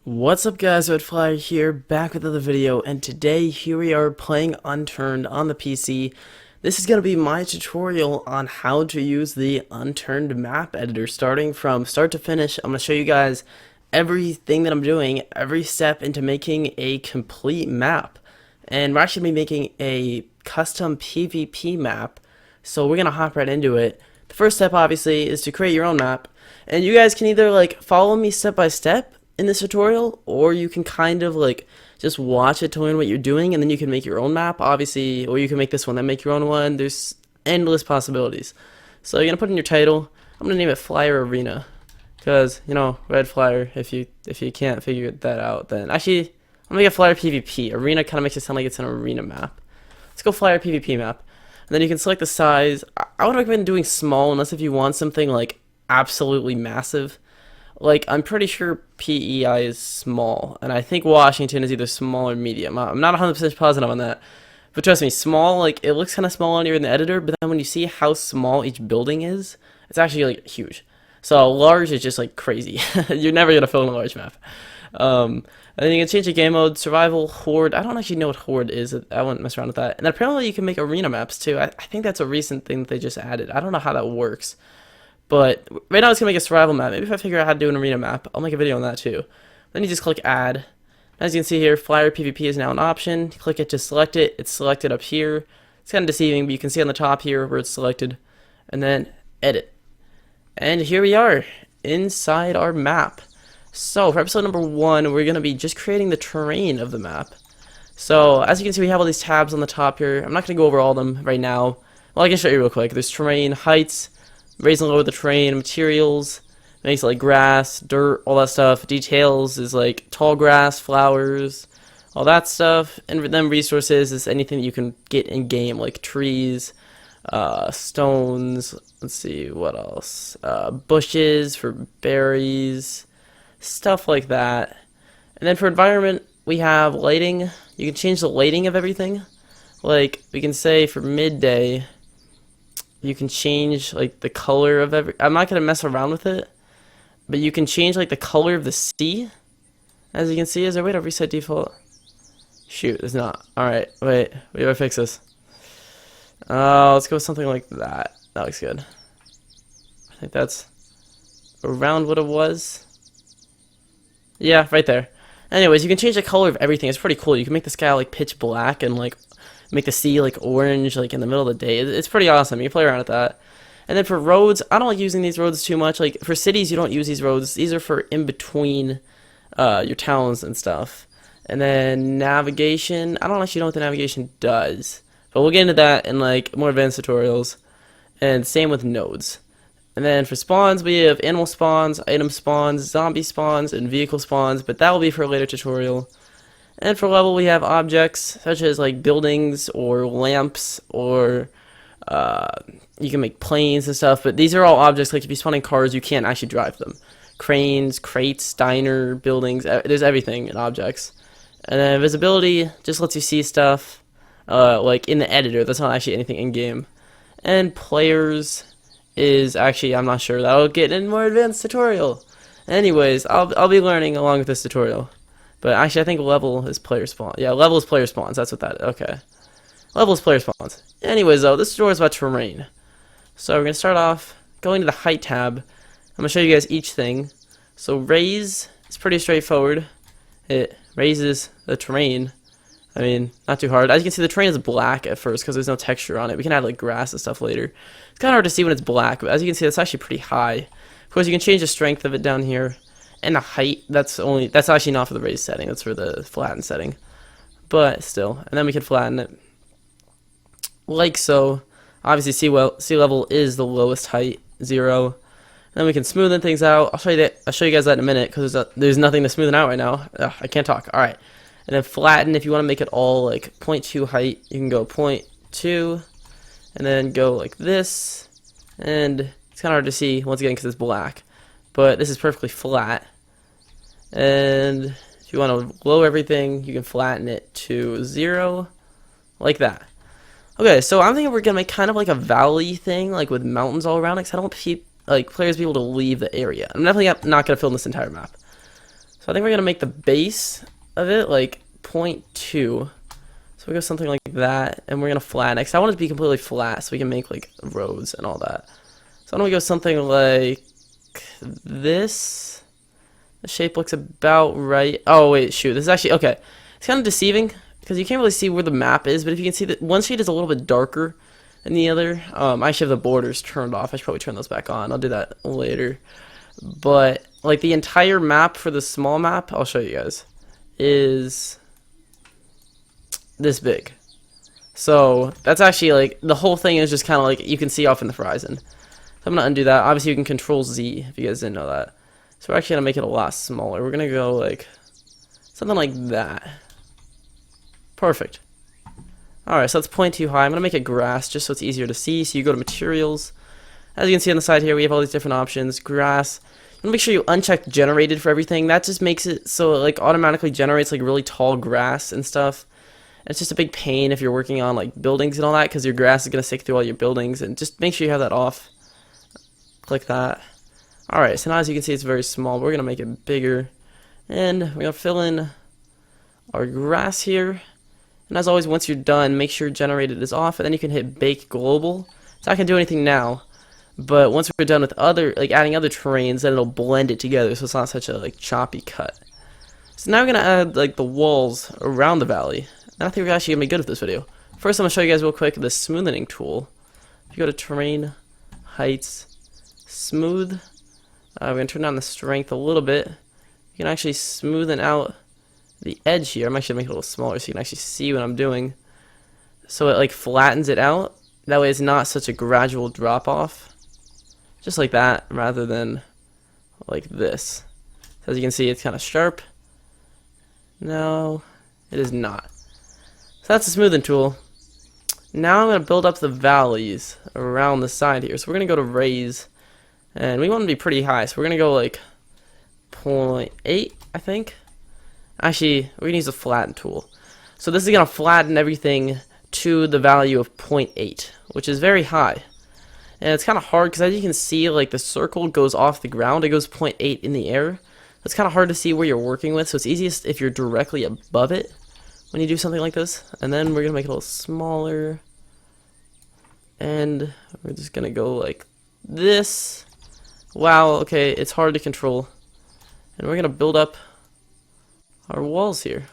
What's up guys, RedFlyer here, back with another video, and today here we are playing Unturned on the PC. This is going to be my tutorial on how to use the Unturned map editor, starting from start to finish. I'm going to show you guys everything that I'm doing, every step into making a complete map. And we're actually going to be making a custom PvP map, so we're going to hop right into it. The first step obviously is to create your own map, and you guys can either follow me step by step in this tutorial, or you can kind of just watch it to learn what you're doing, and then you can make your own map obviously, or you can make this one then make your own one. There's endless possibilities. So you're gonna put in your title. I'm gonna name it Flyer Arena, because RedFlyer, if you can't figure that out, then actually I'm gonna make a Flyer PvP. Arena kind of makes it sound like it's an arena map. Let's go Flyer PvP map, and then you can select the size. I would recommend doing small, unless if you want something absolutely massive. I'm pretty sure PEI is small, and I think Washington is either small or medium. I'm not 100% positive on that, but trust me, small, it looks kind of small on here in the editor, but then when you see how small each building is, it's actually huge. So large is just crazy. You're never gonna fill in a large map. And then you can change the game mode, survival, horde. I don't actually know what horde is. I wouldn't mess around with that. And then apparently you can make arena maps too. I think that's a recent thing that they just added. I don't know how that works. But right now it's going to make a survival map. Maybe if I figure out how to do an arena map, I'll make a video on that too. Then you just click add. As you can see here, Flyer PvP is now an option. You click it to select it. It's selected up here. It's kind of deceiving, but you can see on the top here where it's selected. And then edit. And here we are inside our map. So for episode number 1, we're going to be just creating the terrain of the map. So as you can see, we have all these tabs on the top here. I'm not going to go over all of them right now. Well, I can show you real quick. There's terrain, heights, raise and lower the terrain, materials, makes grass, dirt, all that stuff. Details is tall grass, flowers, all that stuff. And then resources is anything that you can get in game, like trees, stones. Let's see what else. Bushes for berries, stuff like that. And then for environment, we have lighting. You can change the lighting of everything. We can say for midday, you can change the color of I'm not gonna mess around with it, but you can change the color of the sea. As you can see, is there a way to reset default? Shoot, there's not. Alright, wait, we gotta fix this. Let's go with something like that. That looks good. I think that's around what it was. Yeah, right there. Anyways, you can change the color of everything. It's pretty cool. You can make the sky pitch black and make the sea orange in the middle of the day. It's pretty awesome. You play around with that. And then for roads, I don't like using these roads too much. For cities, you don't use these roads. These are for in between your towns and stuff. And then navigation, I don't actually know what the navigation does, but we'll get into that in more advanced tutorials. And same with nodes. And then for spawns, we have animal spawns, item spawns, zombie spawns, and vehicle spawns, but that will be for a later tutorial. And for level, we have objects such as buildings or lamps, or you can make planes and stuff. But these are all objects. If you spawn in cars, you can't actually drive them. Cranes, crates, diner, buildings. There's everything in objects. And then visibility just lets you see stuff in the editor. That's not actually anything in game. And players is actually, I'm not sure. That'll get in more advanced tutorial. Anyways, I'll be learning along with this tutorial. But actually, I think level is player spawn. Yeah, level is player spawns. That's what that is. Okay. Level is player spawns. Anyways, though, this tutorial is about terrain. So we're going to start off going to the height tab. I'm going to show you guys each thing. So raise is pretty straightforward. It raises the terrain. I mean, not too hard. As you can see, the terrain is black at first because there's no texture on it. We can add grass and stuff later. It's kind of hard to see when it's black, but as you can see, it's actually pretty high. Of course, you can change the strength of it down here. And the height, that's actually not for the raise setting, that's for the flatten setting. But still, and then we can flatten it like so. Obviously, sea level is the lowest height, 0. And then we can smoothen things out. I'll show you guys that in a minute, because there's nothing to smoothen out right now. Ugh, I can't talk. All right, and then flatten. If you want to make it all 0.2 height, you can go 0.2, and then go like this. And it's kind of hard to see once again because it's black, but this is perfectly flat. And if you want to lower everything, you can flatten it to 0, like that. Okay, so I'm thinking we're gonna make kind of a valley thing, with mountains all around it, because I don't want players to be able to leave the area. I'm definitely not gonna film this entire map. So I think we're gonna make the base of it like 0.2. So we go something like that, and we're gonna flatten it. 'Cause I want it to be completely flat, so we can make like roads and all that. So why don't we go something like this? The shape looks about right. Oh wait, shoot. This is actually okay. It's kind of deceiving because you can't really see where the map is. But if you can see that one sheet is a little bit darker than the other. I should have the borders turned off. I should probably turn those back on. I'll do that later. But like the entire map for the small map, I'll show you guys, is this big. So that's actually like the whole thing is just kind of like you can see off in the horizon. So I'm gonna undo that. Obviously you can control Z if you guys didn't know that. So we're actually gonna make it a lot smaller. We're gonna go like something like that. Perfect. Alright, so that's 0.2 high. I'm gonna make it grass just so it's easier to see. So you go to materials. As you can see on the side here, we have all these different options. Grass. You wanna make sure you uncheck generated for everything. That just makes it so it like automatically generates like really tall grass and stuff. It's just a big pain if you're working on like buildings and all that because your grass is going to stick through all your buildings, and just make sure you have that off. Click that. Alright, so now as you can see it's very small. We're going to make it bigger, and we're going to fill in our grass here. And as always, once you're done, make sure generated is off, and then you can hit bake global. It's not going to do anything now, but once we're done with other like adding other terrains, then it'll blend it together so it's not such a like choppy cut. So now we're going to add like the walls around the valley. And I think we're actually going to be good at this video. First, I'm going to show you guys real quick the smoothing tool. If you go to Terrain, Heights, Smooth, we're going to turn down the strength a little bit. You can actually smoothen out the edge here. I'm actually going to make it a little smaller so you can actually see what I'm doing. So it like flattens it out. That way it's not such a gradual drop off. Just like that, rather than like this. So as you can see, it's kind of sharp. No, it is not. So that's the smoothing tool. Now I'm going to build up the valleys around the side here. So we're going to go to raise, and we want to be pretty high. So we're going to go like 0.8, I think. Actually, we're going to use the flatten tool. So this is going to flatten everything to the value of 0.8, which is very high. And it's kind of hard because as you can see, like the circle goes off the ground. It goes 0.8 in the air. It's kind of hard to see where you're working with. So it's easiest if you're directly above it when you do something like this. And then we're going to make it a little smaller. And we're just going to go like this. Wow, okay, it's hard to control. And we're going to build up our walls here.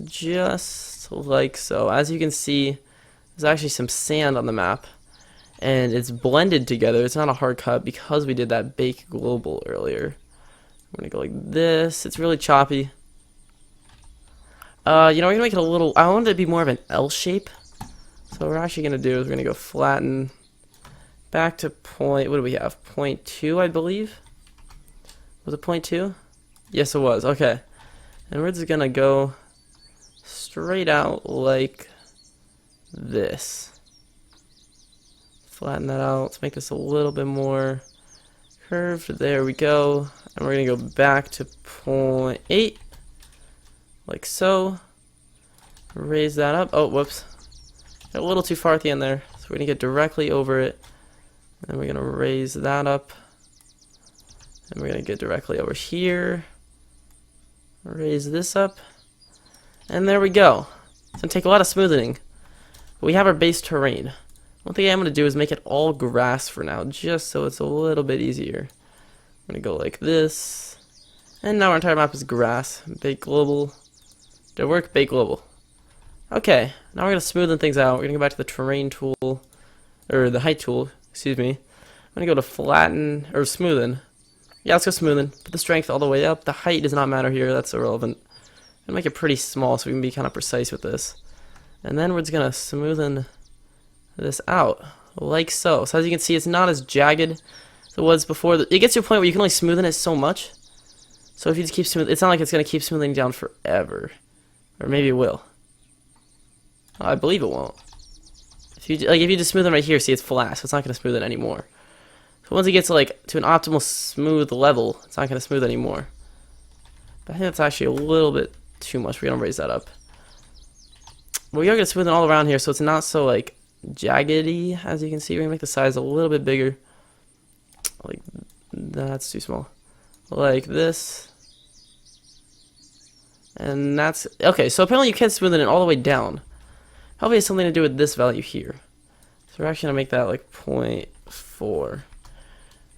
Just like so. As you can see, there's actually some sand on the map. And it's blended together. It's not a hard cut because we did that bake global earlier. I'm going to go like this. It's really choppy. We're going to make it a little, I want it to be more of an L shape. So what we're actually going to do is we're going to go flatten back to what do we have? 0.2, I believe. Was it 0.2? Yes, it was. Okay. And we're just going to go straight out like this. Flatten that out. Let's make this a little bit more curved. There we go. And we're going to go back to 0.8. Like so. Raise that up. Oh, whoops. Got a little too far at the end there. So we're going to get directly over it. And we're going to raise that up. And we're going to get directly over here. Raise this up. And there we go. It's going to take a lot of smoothing. We have our base terrain. One thing I'm going to do is make it all grass for now, just so it's a little bit easier. I'm going to go like this. And now our entire map is grass. Bake global. Did it work? Bake global. Okay, now we're going to smoothen things out. We're going to go back to the terrain tool, or the height tool, excuse me. I'm going to go to flatten, or smoothen. Yeah, let's go smoothen. Put the strength all the way up. The height does not matter here. That's irrelevant. I'm going to make it pretty small so we can be kind of precise with this. And then we're just going to smoothen this out, like so. So as you can see, it's not as jagged as it was before. It gets to a point where you can only smoothen it so much. So if you just keep smoothing, it's not like it's going to keep smoothing down forever. Or maybe it will. I believe it won't. If you just smooth it right here, see it's flat, so it's not going to smooth it anymore. So once it gets like to an optimal smooth level, it's not going to smooth anymore. But I think that's actually a little bit too much. We're going to raise that up. But we are going to smooth it all around here, so it's not so like jaggedy. As you can see, we're going to make the size a little bit bigger. Like that's too small. Like this. And that's okay. So apparently you can't smoothen it all the way down. Probably has something to do with this value here. So we're actually gonna make that like 0.4.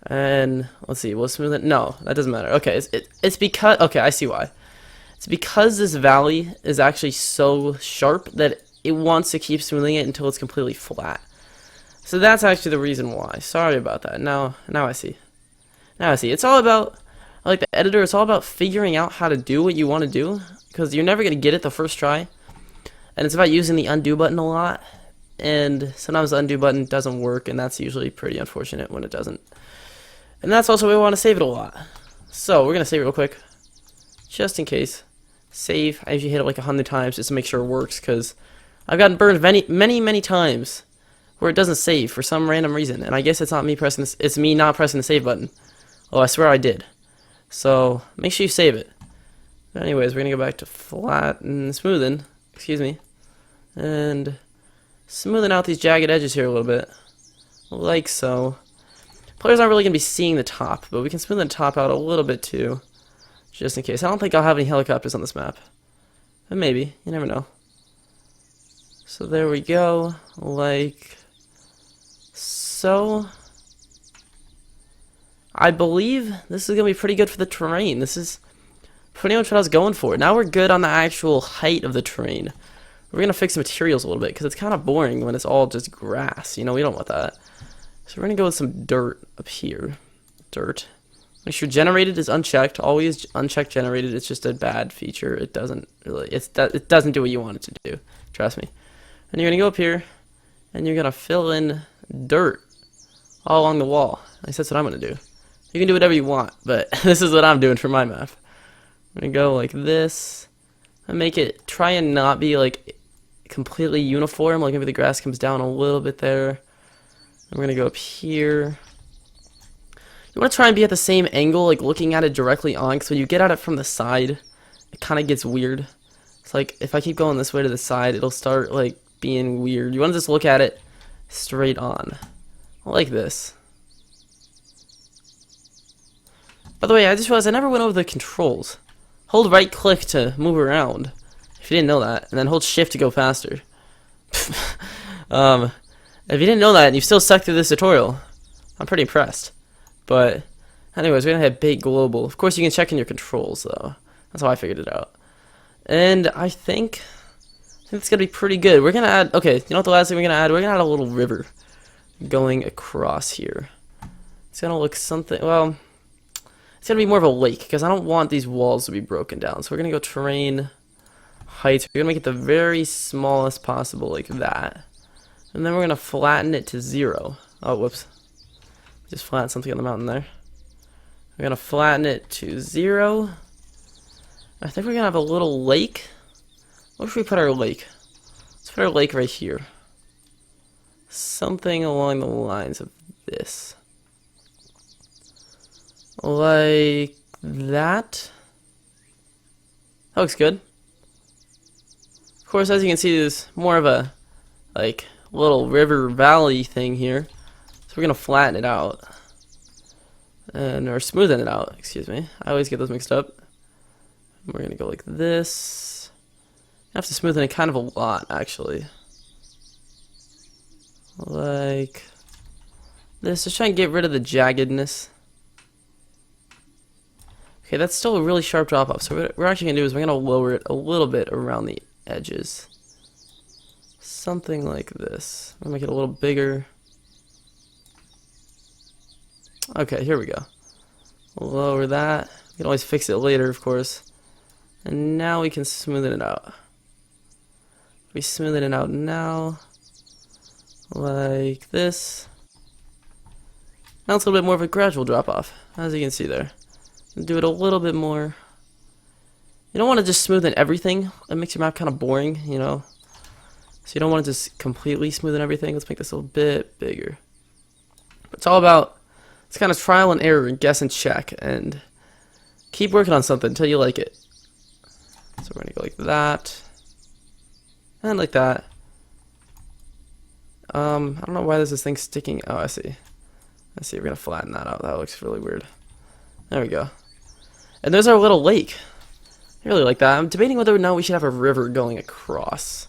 And let's see, we'll smooth it. No, that doesn't matter. Okay, it's because, okay, I see why. It's because this valley is actually so sharp that it wants to keep smoothing it until it's completely flat. So that's actually the reason why. Sorry about that. Now I see. Now I see. It's all about, like the editor, it's all about figuring out how to do what you want to do, because you're never going to get it the first try. And it's about using the undo button a lot. And sometimes the undo button doesn't work, and that's usually pretty unfortunate when it doesn't. And that's also why we want to save it a lot. So we're going to save it real quick, just in case. Save. I usually hit it like 100 times just to make sure it works, because I've gotten burned many times where it doesn't save for some random reason. And I guess it's not me pressing this, it's me not pressing the save button. Oh, I swear I did. So make sure you save it. But anyways, we're going to go back to flatten, smoothen, excuse me, and smoothing out these jagged edges here a little bit, like so. Players aren't really going to be seeing the top, but we can smooth the top out a little bit too, just in case. I don't think I'll have any helicopters on this map, but maybe, you never know. So there we go, like so. I believe this is going to be pretty good for the terrain. This is pretty much what I was going for. Now we're good on the actual height of the terrain. We're going to fix the materials a little bit, because it's kind of boring when it's all just grass. You know, we don't want that. So we're going to go with some dirt up here. Dirt. Make sure generated is unchecked. Always unchecked generated. It's just a bad feature. It doesn't really, it doesn't do what you want it to do. Trust me. And you're going to go up here, and you're going to fill in dirt all along the wall. At least that's what I'm going to do. You can do whatever you want, but this is what I'm doing for my map. I'm going to go like this, and make it, try and not be like completely uniform. Like maybe the grass comes down a little bit there. And we're going to go up here. You want to try and be at the same angle, like looking at it directly on, because when you get at it from the side, it kind of gets weird. It's like, if I keep going this way to the side, it'll start like being weird. You want to just look at it straight on, like this. By the way, I just realized I never went over the controls. Hold right click to move around, if you didn't know that, and then hold shift to go faster. If you didn't know that and you still stuck through this tutorial, I'm pretty impressed. But anyways, we're gonna hit big global. Of course, you can check in your controls though. That's how I figured it out. And I think it's gonna be pretty good. We're gonna add, okay, you know what the last thing we're gonna add? We're gonna add a little river going across here. It's gonna look something, well, it's gonna be more of a lake, because I don't want these walls to be broken down. So we're gonna go terrain, height. We're gonna make it the very smallest possible, like that. And then we're gonna flatten it to 0. Oh, whoops. Just flatten something on the mountain there. We're gonna flatten it to 0. I think we're gonna have a little lake. Where should we put our lake? Let's put our lake right here. Something along the lines of this. Like that. That looks good. Of course, as you can see, there's more of a like little river valley thing here. So we're gonna flatten it out. And or smoothen it out, excuse me. I always get those mixed up. We're gonna go like this. I have to smoothen it kind of a lot, actually. Like this. Just try and get rid of the jaggedness. Okay, that's still a really sharp drop off. So what we're actually gonna do is we're gonna lower it a little bit around the edges. Something like this. I'm gonna make it a little bigger. Okay, here we go. Lower that. We can always fix it later, of course. And now we can smoothen it out. We smoothen it out now. Like this. Now it's a little bit more of a gradual drop off, as you can see there. Do it a little bit more. You don't want to just smoothen everything. That makes your map kind of boring, you know. So you don't want to just completely smoothen everything. Let's make this a little bit bigger. But it's all about, it's kind of trial and error and guess and check. And keep working on something until you like it. So we're going to go like that. And like that. I don't know why there's this thing sticking. Oh, I see. I see. We're going to flatten that out. That looks really weird. There we go. And there's our little lake. I really like that. I'm debating whether or not we should have a river going across.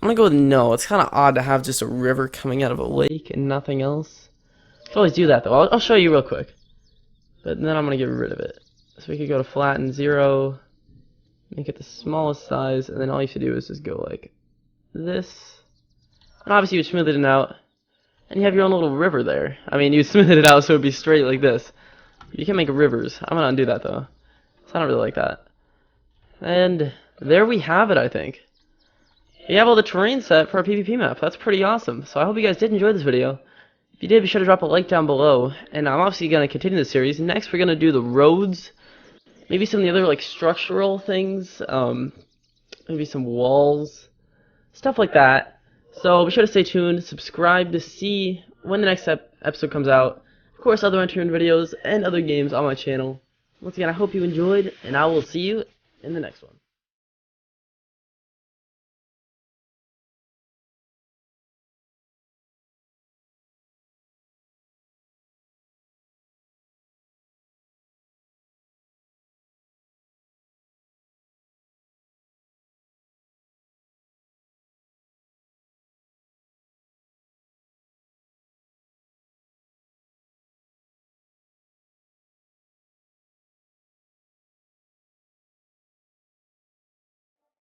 I'm gonna go with no. It's kind of odd to have just a river coming out of a lake and nothing else. You can always do that though. I'll show you real quick. But then I'm gonna get rid of it. So we could go to flatten 0, make it the smallest size, and then all you should do is just go like this. And obviously you smooth it out, and you have your own little river there. I mean, you smooth it out so it'd be straight like this. You can make rivers. I'm gonna undo that though. So I don't really like that. And there we have it, I think. We have all the terrain set for our PvP map. That's pretty awesome. So I hope you guys did enjoy this video. If you did, be sure to drop a like down below. And I'm obviously going to continue this series. Next, we're going to do the roads. Maybe some of the other like structural things. Maybe some walls. Stuff like that. So be sure to stay tuned. Subscribe to see when the next episode comes out. Of course, other Unturned videos and other games on my channel. Once again, I hope you enjoyed. And I will see you in the next one.